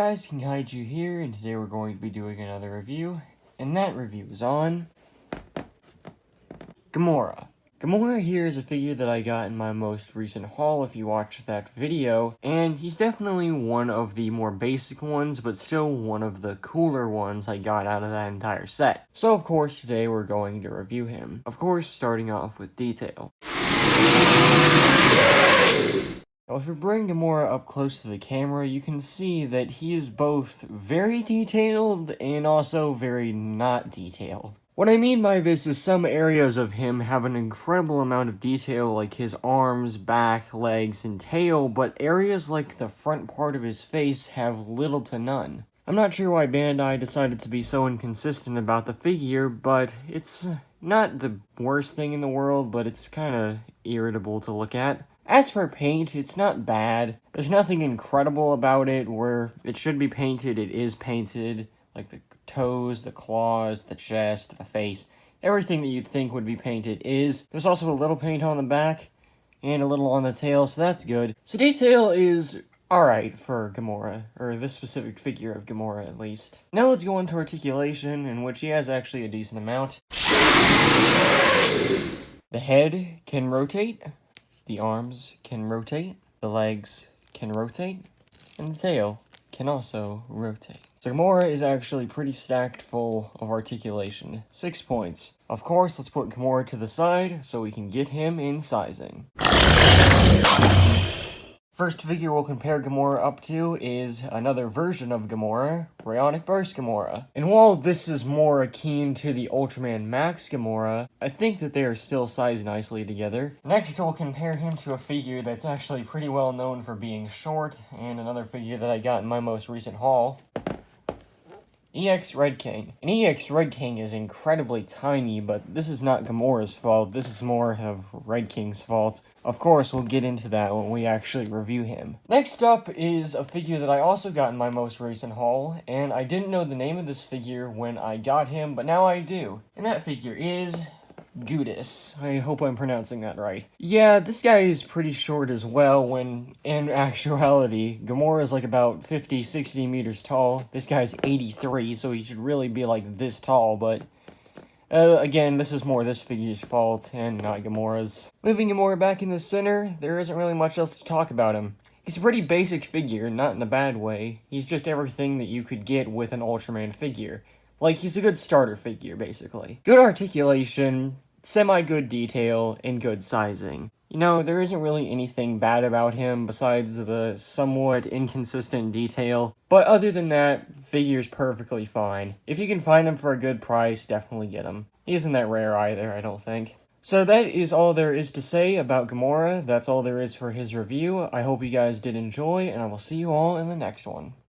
guys, Kaiju here, and today we're going to be doing another review, and that review is on Gomora. Gomora here is a figure that I got in my most recent haul if you watched that video, and he's definitely one of the more basic ones, but still one of the cooler ones I got out of that entire set. So of course today we're going to review him, of course starting off with detail. Now, if we bring Gomora up close to the camera, you can see that he is both very detailed and also very not detailed. What I mean by this is some areas of him have an incredible amount of detail, like his arms, back, legs, and tail, but areas like the front part of his face have little to none. I'm not sure why Bandai decided to be so inconsistent about the figure, but it's not the worst thing in the world, but it's kinda irritable to look at. As for paint, it's not bad. There's nothing incredible about it. Where it should be painted, it is painted. Like the toes, the claws, the chest, the face. Everything that you'd think would be painted is. There's also a little paint on the back and a little on the tail, so that's good. So detail is alright for Gomora, or this specific figure of Gomora at least. Now let's go into articulation, in which he has actually a decent amount. The head can rotate. The arms can rotate, the legs can rotate, and the tail can also rotate. So Gomora is actually pretty stacked full of articulation. 6 points. Of course, let's put Gomora to the side so we can get him in sizing. First figure we'll compare Gomora up to is another version of Gomora, Rayonic Burst Gomora. And while this is more akin to the Ultraman Max Gomora, I think that they are still sized nicely together. Next we'll compare him to a figure that's actually pretty well known for being short, and another figure that I got in my most recent haul, EX Red King. And EX Red King is incredibly tiny, but this is not Gomora's fault, this is more of Red King's fault. Of course, we'll get into that when we actually review him. Next up is a figure that I also got in my most recent haul, and I didn't know the name of this figure when I got him, but now I do. And that figure is Gudis. I hope I'm pronouncing that right. Yeah, this guy is pretty short as well, when in actuality, Gomora is like about 50-60 meters tall. This guy's 83, so he should really be like this tall, but again, this is more this figure's fault, and not Gomora's. Moving Gomora back in the center, there isn't really much else to talk about him. He's a pretty basic figure, not in a bad way. He's just everything that you could get with an Ultraman figure. Like, he's a good starter figure, basically. Good articulation, semi-good detail, and good sizing. You know, there isn't really anything bad about him besides the somewhat inconsistent detail, but other than that, figure's perfectly fine. If you can find him for a good price, definitely get him. He isn't that rare either, I don't think. So that is all there is to say about Gomora. That's all there is for his review. I hope you guys did enjoy, and I will see you all in the next one.